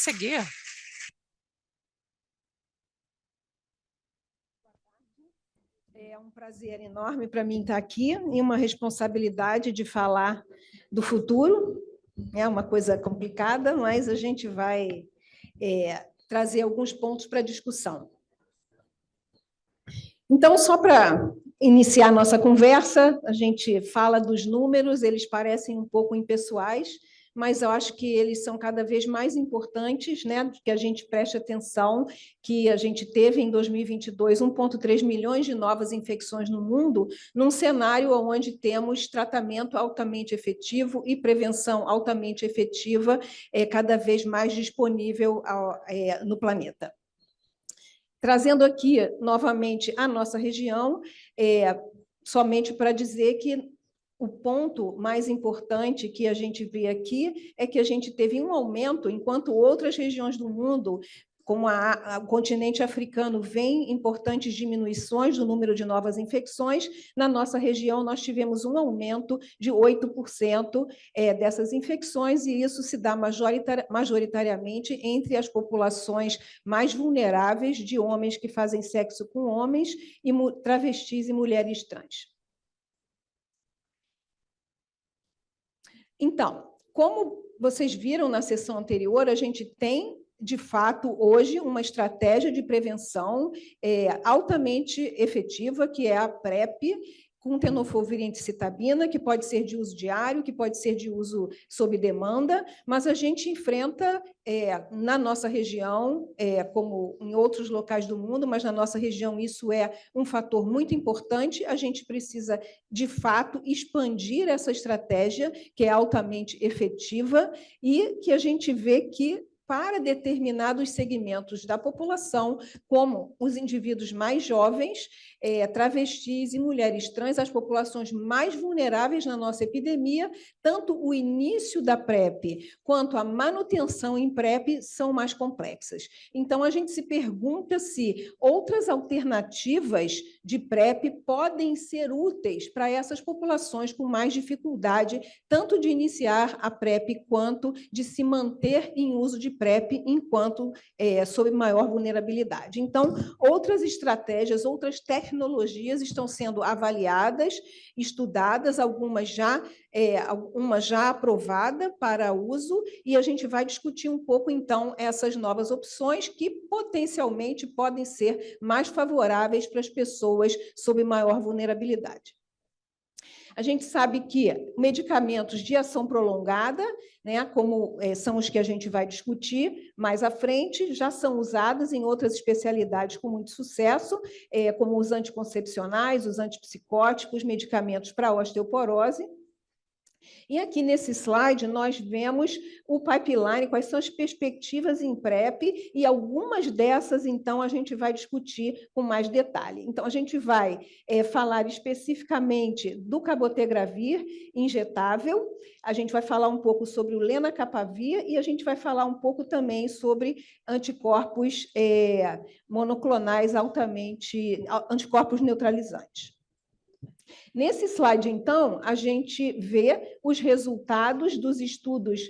seguir. É um prazer enorme para mim estar aqui e uma responsabilidade de falar do futuro. É uma coisa complicada, mas a gente vai trazer alguns pontos para discussão. Então, só para iniciar nossa conversa, a gente fala dos números, eles parecem um pouco impessoais, mas eu acho que eles são cada vez mais importantes, né, que a gente preste atenção, que a gente teve em 2022 1,3 milhões de novas infecções no mundo, num cenário onde temos tratamento altamente efetivo e prevenção altamente efetiva, cada vez mais disponível no planeta. Trazendo aqui, novamente, a nossa região, somente para dizer que o ponto mais importante que a gente vê aqui é que a gente teve um aumento, enquanto outras regiões do mundo, como o continente africano, vem importantes diminuições do número de novas infecções, na nossa região nós tivemos um aumento de 8% dessas infecções, e isso se dá majoritariamente entre as populações mais vulneráveis de homens que fazem sexo com homens, e travestis e mulheres trans. Então, como vocês viram na sessão anterior, a gente tem, de fato, hoje, uma estratégia de prevenção altamente efetiva, que é a PrEP, com tenofovir e enticitabina, que pode ser de uso diário, que pode ser de uso sob demanda, mas a gente enfrenta, na nossa região, como em outros locais do mundo, mas na nossa região isso é um fator muito importante, a gente precisa, de fato, expandir essa estratégia, que é altamente efetiva, e que a gente vê que, para determinados segmentos da população, como os indivíduos mais jovens, travestis e mulheres trans, as populações mais vulneráveis na nossa epidemia, tanto o início da PrEP quanto a manutenção em PrEP são mais complexas. Então, a gente se pergunta se outras alternativas de PrEP podem ser úteis para essas populações com mais dificuldade, tanto de iniciar a PrEP quanto de se manter em uso de PrEP enquanto sob maior vulnerabilidade. Então, outras estratégias, outras tecnologias estão sendo avaliadas, estudadas, algumas já aprovada para uso, e a gente vai discutir um pouco, então, essas novas opções que potencialmente podem ser mais favoráveis para as pessoas sob maior vulnerabilidade. A gente sabe que medicamentos de ação prolongada, né, como são os que a gente vai discutir mais à frente, já são usados em outras especialidades com muito sucesso, como os anticoncepcionais, os antipsicóticos, medicamentos para osteoporose. E aqui nesse slide nós vemos o pipeline, quais são as perspectivas em PrEP, e algumas dessas, então, a gente vai discutir com mais detalhe. Então, a gente vai falar especificamente do cabotegravir injetável, a gente vai falar um pouco sobre o lenacapavir e a gente vai falar um pouco também sobre anticorpos monoclonais anticorpos neutralizantes. Nesse slide, então, a gente vê os resultados dos estudos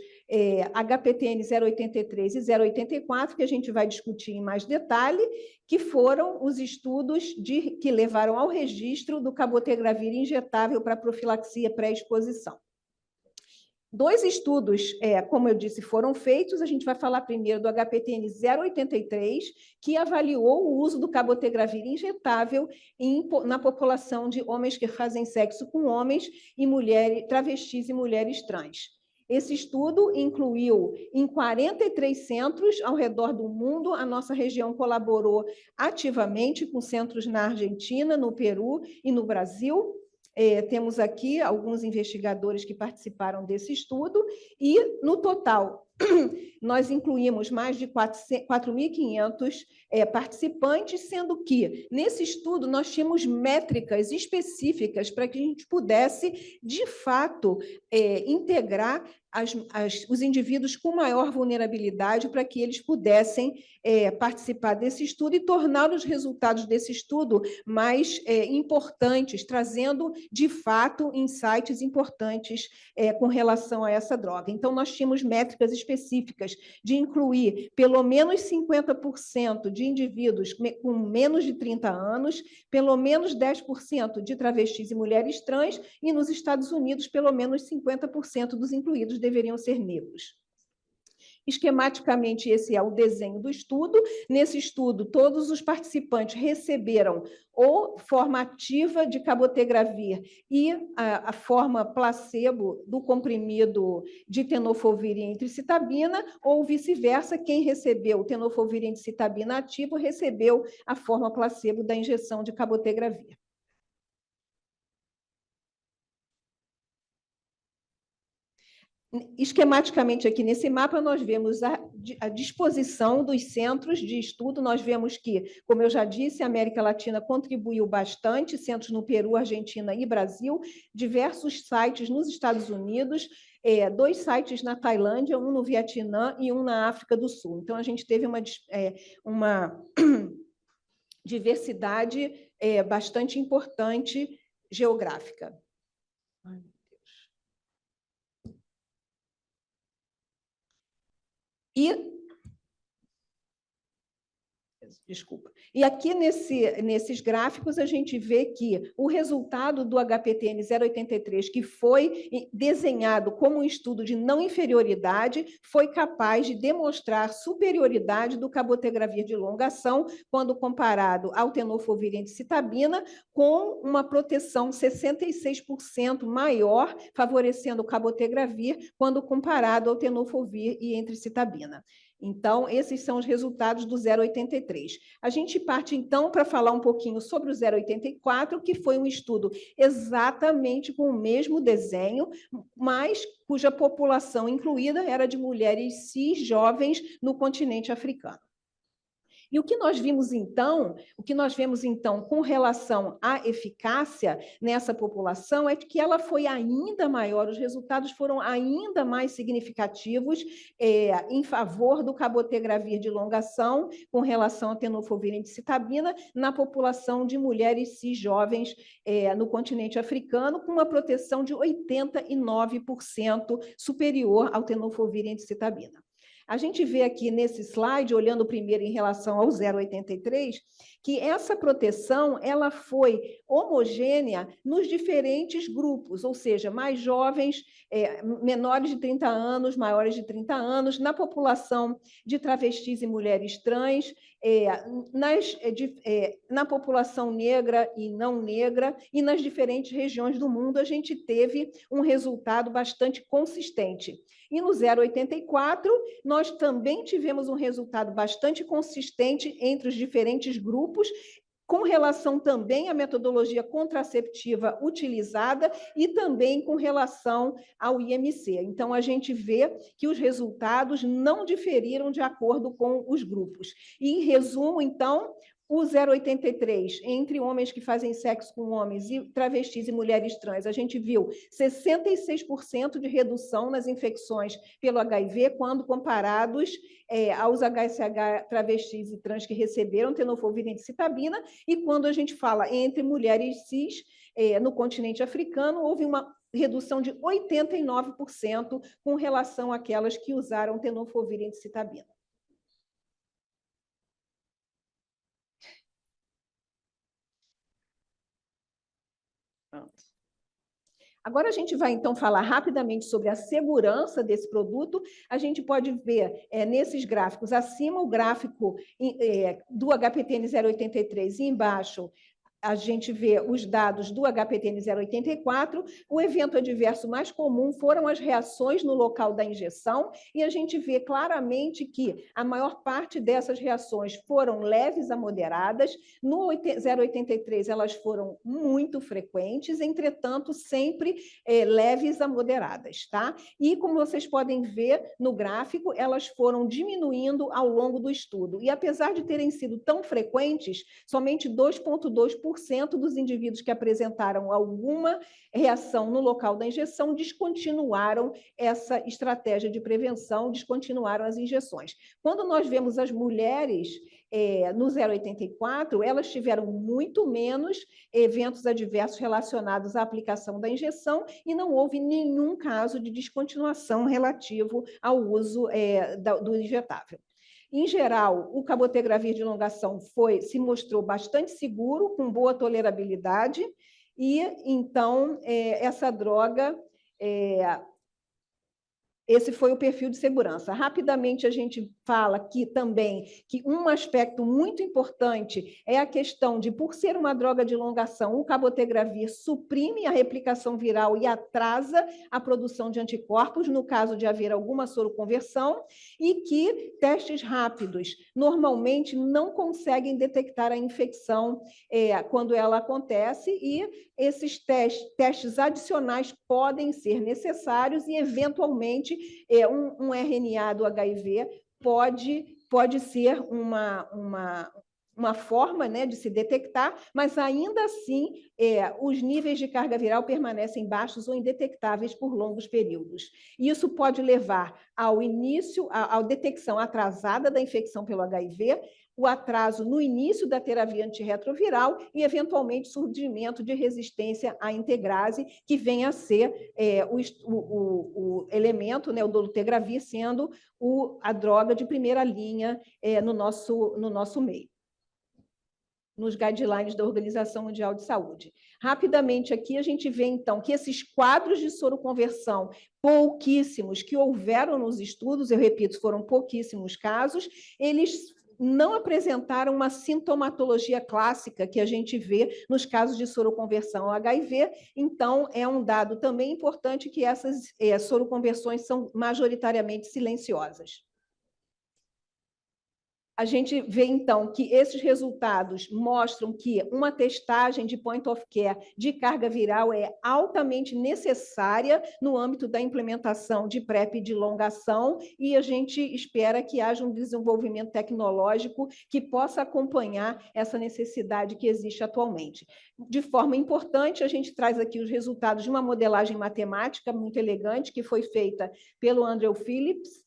HPTN 083 e 084, que a gente vai discutir em mais detalhe, que foram os estudos que levaram ao registro do cabotegravir injetável para profilaxia pré-exposição. 2 estudos, como eu disse, foram feitos. A gente vai falar primeiro do HPTN 083, que avaliou o uso do cabotegravir injetável na população de homens que fazem sexo com homens e travestis e mulheres trans. Esse estudo incluiu em 43 centros ao redor do mundo. A nossa região colaborou ativamente com centros na Argentina, no Peru e no Brasil. Temos aqui alguns investigadores que participaram desse estudo, e, no total, nós incluímos mais de 4.500 participantes, sendo que, nesse estudo, nós tínhamos métricas específicas para que a gente pudesse, de fato, integrar os indivíduos com maior vulnerabilidade para que eles pudessem participar desse estudo e tornar os resultados desse estudo mais importantes, trazendo de fato, insights importantes com relação a essa droga. Então, nós tínhamos métricas específicas de incluir pelo menos 50% de indivíduos com menos de 30 anos, pelo menos 10% de travestis e mulheres trans, e nos Estados Unidos, pelo menos 50% dos incluídos deveriam ser negros. Esquematicamente, esse é o desenho do estudo. Nesse estudo, todos os participantes receberam ou forma ativa de cabotegravir e a forma placebo do comprimido de tenofovir e entricitabina, ou vice-versa, quem recebeu tenofovir e entricitabina ativo recebeu a forma placebo da injeção de cabotegravir. Esquematicamente, aqui nesse mapa, nós vemos a disposição dos centros de estudo. Nós vemos que, como eu já disse, a América Latina contribuiu bastante, centros no Peru, Argentina e Brasil, diversos sites nos Estados Unidos, 2 sites na Tailândia, um no Vietnã e um na África do Sul. Então, a gente teve uma diversidade bastante importante geográfica. E aqui nesses gráficos a gente vê que o resultado do HPTN 083, que foi desenhado como um estudo de não inferioridade, foi capaz de demonstrar superioridade do cabotegravir de longa ação quando comparado ao tenofovir e entricitabina, com uma proteção 66% maior, favorecendo o cabotegravir quando comparado ao tenofovir e entricitabina. Então, esses são os resultados do 083. A gente parte, então, para falar um pouquinho sobre o 084, que foi um estudo exatamente com o mesmo desenho, mas cuja população incluída era de mulheres cis jovens no continente africano. E o que nós vimos então com relação à eficácia nessa população é que ela foi ainda maior, os resultados foram ainda mais significativos em favor do cabotegravir de longa ação com relação à tenofovir e entricitabina na população de mulheres cis jovens no continente africano, com uma proteção de 89% superior ao tenofovir e entricitabina. A gente vê aqui nesse slide, olhando primeiro em relação ao 083, que essa proteção ela foi homogênea nos diferentes grupos, ou seja, mais jovens, menores de 30 anos, maiores de 30 anos, na população de travestis e mulheres trans, na população negra e não negra, e nas diferentes regiões do mundo, a gente teve um resultado bastante consistente. E no 084, nós também tivemos um resultado bastante consistente entre os diferentes grupos, com relação também à metodologia contraceptiva utilizada e também com relação ao IMC. Então, a gente vê que os resultados não diferiram de acordo com os grupos. E, em resumo, então, o 083, entre homens que fazem sexo com homens e travestis e mulheres trans, a gente viu 66% de redução nas infecções pelo HIV, quando comparados aos HSH travestis e trans que receberam tenofovir e entricitabina, e quando a gente fala entre mulheres cis, no continente africano, houve uma redução de 89% com relação àquelas que usaram tenofovir e entricitabina. Agora a gente vai, então, falar rapidamente sobre a segurança desse produto. A gente pode ver nesses gráficos, acima o gráfico do HPTN 083 e embaixo a gente vê os dados do HPTN 084, o evento adverso mais comum foram as reações no local da injeção, e a gente vê claramente que a maior parte dessas reações foram leves a moderadas. No 083, elas foram muito frequentes, entretanto, sempre leves a moderadas, tá? E, como vocês podem ver no gráfico, elas foram diminuindo ao longo do estudo. E, apesar de terem sido tão frequentes, somente 2,2% 10% dos indivíduos que apresentaram alguma reação no local da injeção descontinuaram essa estratégia de prevenção, descontinuaram as injeções. Quando nós vemos as mulheres no 084, elas tiveram muito menos eventos adversos relacionados à aplicação da injeção e não houve nenhum caso de descontinuação relativo ao uso do injetável. Em geral, o cabotegravir de longa-ação se mostrou bastante seguro, com boa tolerabilidade, e, então, essa droga... Esse foi o perfil de segurança. Rapidamente, a gente fala aqui também que um aspecto muito importante é a questão de, por ser uma droga de longa-ação, o cabotegravir suprime a replicação viral e atrasa a produção de anticorpos, no caso de haver alguma soroconversão, e que testes rápidos normalmente não conseguem detectar a infecção quando ela acontece, e esses testes adicionais podem ser necessários e, eventualmente, um RNA do HIV pode ser uma forma, né, de se detectar, mas, ainda assim, os níveis de carga viral permanecem baixos ou indetectáveis por longos períodos. Isso pode levar à detecção atrasada da infecção pelo HIV, o atraso no início da terapia antirretroviral e, eventualmente, surgimento de resistência à integrase, que vem a ser o elemento, né, o dolutegravir, sendo a droga de primeira linha no nosso meio, nos guidelines da Organização Mundial de Saúde. Rapidamente aqui a gente vê, então, que esses quadros de soroconversão, pouquíssimos, que houveram nos estudos, eu repito, foram pouquíssimos casos, eles não apresentaram uma sintomatologia clássica que a gente vê nos casos de soroconversão ao HIV, então é um dado também importante que essas soroconversões são majoritariamente silenciosas. A gente vê, então, que esses resultados mostram que uma testagem de point of care de carga viral é altamente necessária no âmbito da implementação de PrEP de longa-ação, e a gente espera que haja um desenvolvimento tecnológico que possa acompanhar essa necessidade que existe atualmente. De forma importante, a gente traz aqui os resultados de uma modelagem matemática muito elegante que foi feita pelo Andrew Phillips,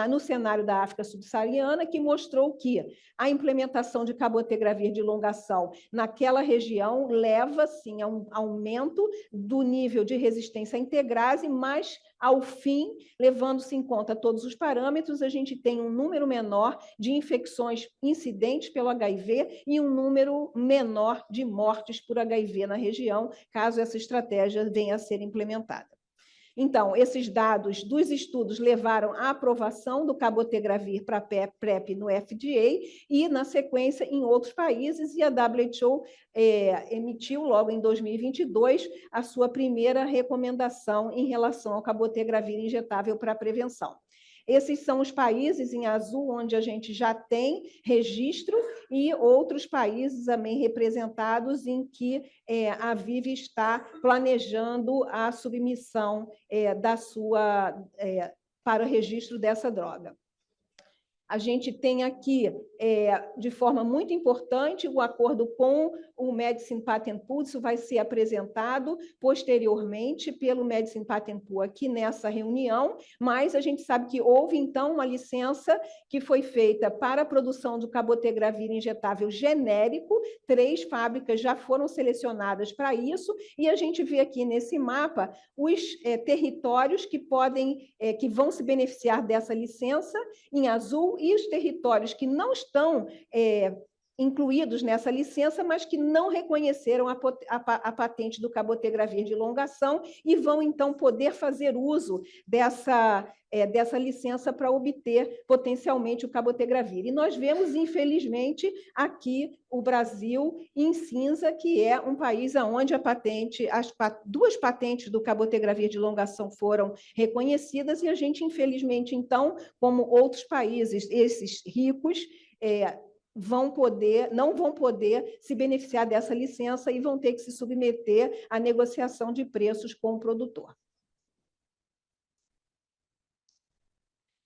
no cenário da África subsaariana, que mostrou que a implementação de cabotegravir de longa-ação naquela região leva, sim, a um aumento do nível de resistência à integrase, mas, ao fim, levando-se em conta todos os parâmetros, a gente tem um número menor de infecções incidentes pelo HIV e um número menor de mortes por HIV na região, caso essa estratégia venha a ser implementada. Então, esses dados dos estudos levaram à aprovação do cabotegravir para PrEP no FDA e, na sequência, em outros países, e a WHO emitiu, logo em 2022, a sua primeira recomendação em relação ao cabotegravir injetável para prevenção. Esses são os países em azul onde a gente já tem registro e outros países também representados em que a VIV está planejando a submissão para o registro dessa droga. A gente tem aqui, de forma muito importante, o acordo com o Medicine Patent Pool. Isso vai ser apresentado posteriormente pelo Medicine Patent Pool aqui nessa reunião, mas a gente sabe que houve, então, uma licença que foi feita para a produção do cabotegravir injetável genérico, 3 fábricas já foram selecionadas para isso, e a gente vê aqui nesse mapa os territórios que vão se beneficiar dessa licença, em azul, e os territórios que não estão incluídos nessa licença, mas que não reconheceram a patente do cabotegravir de longa-ação e vão, então, poder fazer uso dessa licença para obter, potencialmente, o cabotegravir. E nós vemos, infelizmente, aqui o Brasil em cinza, que é um país onde duas patentes do cabotegravir de longa-ação foram reconhecidas, e a gente, infelizmente, então, como outros países, esses ricos, não vão poder se beneficiar dessa licença e vão ter que se submeter à negociação de preços com o produtor.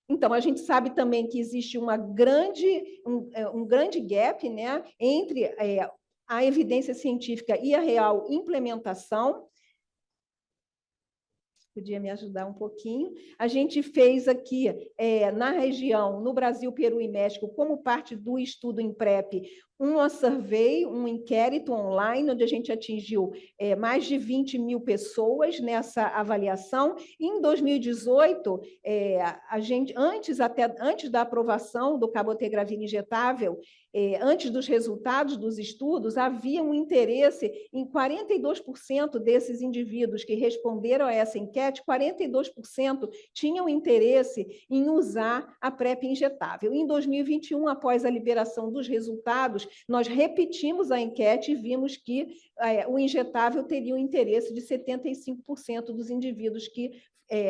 Então, a gente sabe também que existe um grande gap, né, entre a evidência científica e a real implementação. Podia me ajudar um pouquinho. A gente fez aqui, na região, no Brasil, Peru e México, como parte do estudo em PrEP, uma survey, um inquérito online, onde a gente atingiu mais de 20 mil pessoas nessa avaliação. E, em 2018, a gente, antes da aprovação do cabotegravir injetável, antes dos resultados dos estudos, havia um interesse em 42% desses indivíduos que responderam a essa enquete, 42% tinham interesse em usar a PrEP injetável. Em 2021, após a liberação dos resultados, nós repetimos a enquete e vimos que o injetável teria um interesse de 75% dos indivíduos que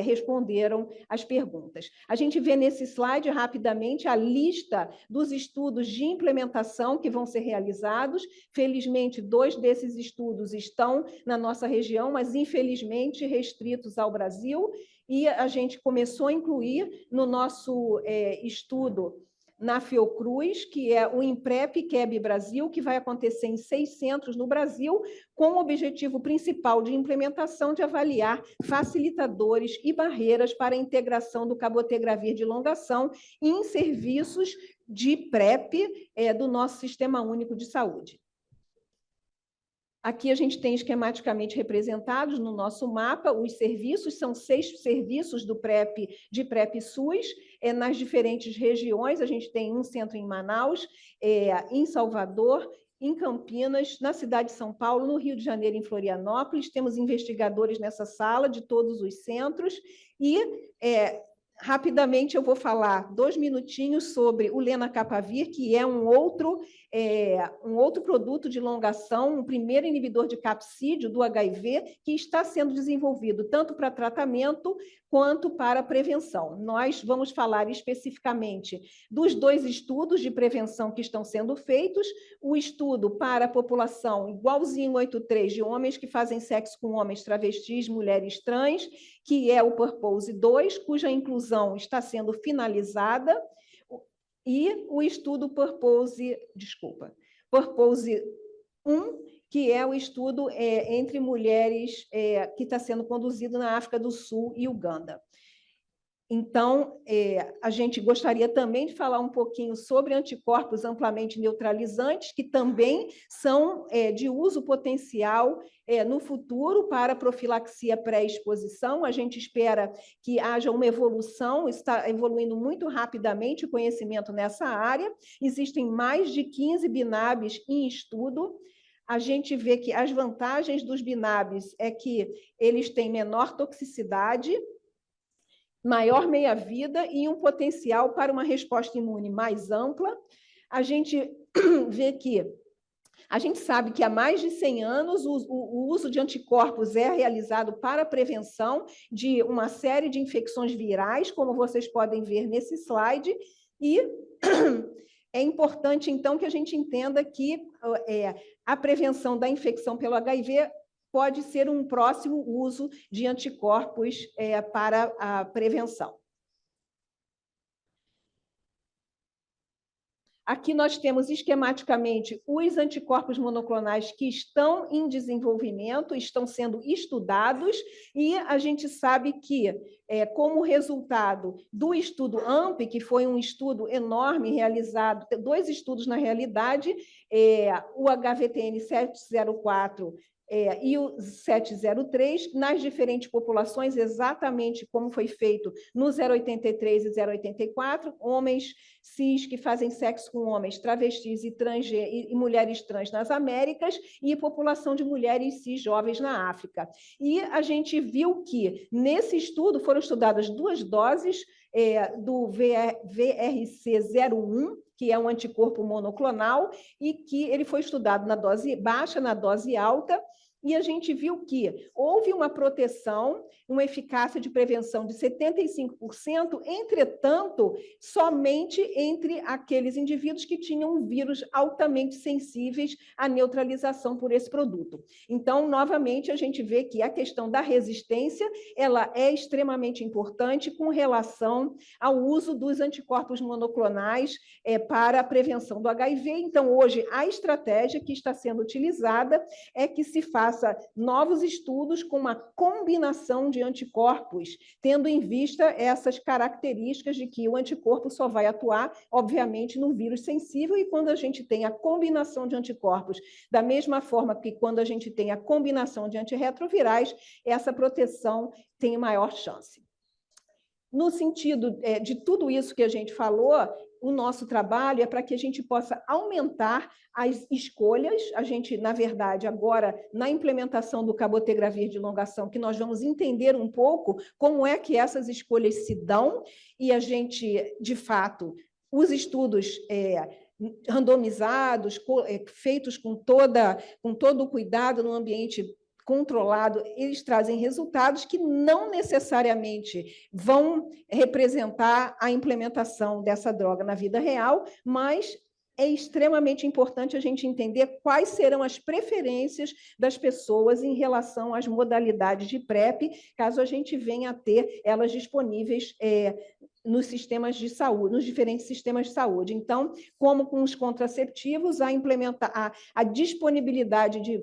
responderam as perguntas. A gente vê nesse slide, rapidamente, a lista dos estudos de implementação que vão ser realizados. Felizmente, 2 desses estudos estão na nossa região, mas, infelizmente, restritos ao Brasil, e a gente começou a incluir no nosso estudo na Fiocruz, que é o Imprep QEB Brasil, que vai acontecer em 6 centros no Brasil, com o objetivo principal de implementação de avaliar facilitadores e barreiras para a integração do cabotegravir de longação em serviços de PrEP do nosso Sistema Único de Saúde. Aqui a gente tem esquematicamente representados no nosso mapa os serviços, são 6 serviços do PrEP, de PrEP SUS, nas diferentes regiões. A gente tem um centro em Manaus, em Salvador, em Campinas, na cidade de São Paulo, no Rio de Janeiro, em Florianópolis. Temos investigadores nessa sala de todos os centros e... rapidamente, eu vou falar 2 minutinhos sobre o lenacapavir, que é um outro produto de longação, um primeiro inibidor de capsídeo do HIV, que está sendo desenvolvido tanto para tratamento quanto para prevenção. Nós vamos falar especificamente dos 2 estudos de prevenção que estão sendo feitos, o estudo para a população igualzinho 83 de homens que fazem sexo com homens travestis, mulheres trans, que é o Purpose 2, cuja inclusão está sendo finalizada, e o estudo Purpose 1, que é o estudo entre mulheres que está sendo conduzido na África do Sul e Uganda. Então, a gente gostaria também de falar um pouquinho sobre anticorpos amplamente neutralizantes, que também são de uso potencial no futuro para profilaxia pré-exposição. A gente espera que haja uma evolução, está evoluindo muito rapidamente o conhecimento nessa área. Existem mais de 15 BINABs em estudo. A gente vê que as vantagens dos BINABs é que eles têm menor toxicidade, maior meia-vida e um potencial para uma resposta imune mais ampla. A gente vê que a gente sabe que há mais de 100 anos o uso de anticorpos é realizado para a prevenção de uma série de infecções virais, como vocês podem ver nesse slide, e é importante, então, que a gente entenda que a prevenção da infecção pelo HIV pode ser um próximo uso de anticorpos para a prevenção. Aqui nós temos esquematicamente os anticorpos monoclonais que estão em desenvolvimento, estão sendo estudados, e a gente sabe que, como resultado do estudo AMP, que foi um estudo enorme realizado, 2 estudos na realidade, o HVTN 704 e o 703, nas diferentes populações, exatamente como foi feito no 083 e 084, homens cis que fazem sexo com homens, travestis e mulheres trans nas Américas, e população de mulheres cis jovens na África. E a gente viu que, nesse estudo, foram estudadas 2 doses do VRC01, que é um anticorpo monoclonal, e que ele foi estudado na dose baixa, na dose alta, e a gente viu que houve uma proteção, uma eficácia de prevenção de 75%, entretanto, somente entre aqueles indivíduos que tinham um vírus altamente sensíveis à neutralização por esse produto. Então, novamente, a gente vê que a questão da resistência, ela é extremamente importante com relação ao uso dos anticorpos monoclonais para a prevenção do HIV. Então, hoje, a estratégia que está sendo utilizada é que se faça novos estudos com uma combinação de anticorpos, tendo em vista essas características de que o anticorpo só vai atuar, obviamente, no vírus sensível, e quando a gente tem a combinação de anticorpos, da mesma forma que quando a gente tem a combinação de antirretrovirais, essa proteção tem maior chance. No sentido de tudo isso que a gente falou, o nosso trabalho é para que a gente possa aumentar as escolhas. A gente, na verdade, agora, na implementação do cabotegravir de longação, que nós vamos entender um pouco como é que essas escolhas se dão, e a gente, de fato, os estudos randomizados, feitos com todo o cuidado no ambiente controlado, eles trazem resultados que não necessariamente vão representar a implementação dessa droga na vida real, mas é extremamente importante a gente entender quais serão as preferências das pessoas em relação às modalidades de PrEP, caso a gente venha a ter elas disponíveis nos sistemas de saúde, nos diferentes sistemas de saúde. Então, como com os contraceptivos, a disponibilidade de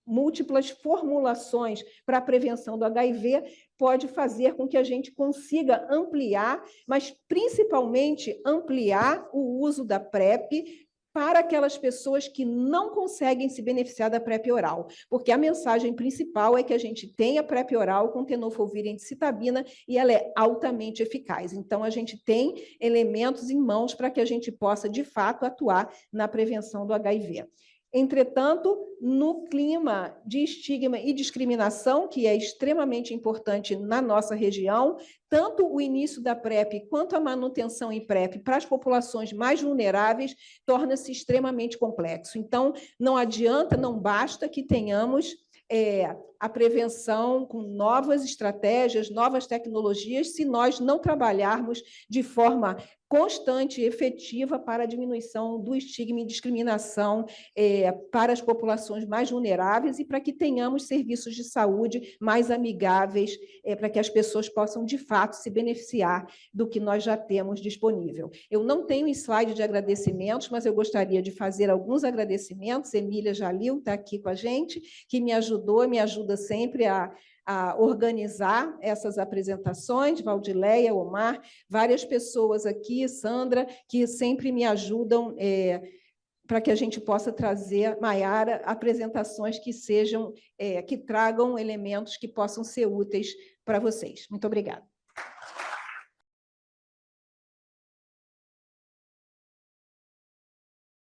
múltiplas formulações para a prevenção do HIV pode fazer com que a gente consiga ampliar, mas principalmente ampliar o uso da PrEP para aquelas pessoas que não conseguem se beneficiar da PrEP oral, porque a mensagem principal é que a gente tem a PrEP oral com tenofovir e citabina e ela é altamente eficaz. Então, a gente tem elementos em mãos para que a gente possa, de fato, atuar na prevenção do HIV. Entretanto, no clima de estigma e discriminação, que é extremamente importante na nossa região, tanto o início da PrEP quanto a manutenção em PrEP para as populações mais vulneráveis torna-se extremamente complexo. Então, não adianta, não basta que tenhamos a prevenção com novas estratégias, novas tecnologias, se nós não trabalharmos de forma constante e efetiva para a diminuição do estigma e discriminação para as populações mais vulneráveis e para que tenhamos serviços de saúde mais amigáveis, para que as pessoas possam, de fato, se beneficiar do que nós já temos disponível. Eu não tenho slide de agradecimentos, mas eu gostaria de fazer alguns agradecimentos. Emília Jalil está aqui com a gente, que me ajuda sempre a organizar essas apresentações, Valdileia, Omar, várias pessoas aqui, Sandra, que sempre me ajudam para que a gente possa trazer, Maiara, apresentações que sejam, que tragam elementos que possam ser úteis para vocês. Muito obrigada.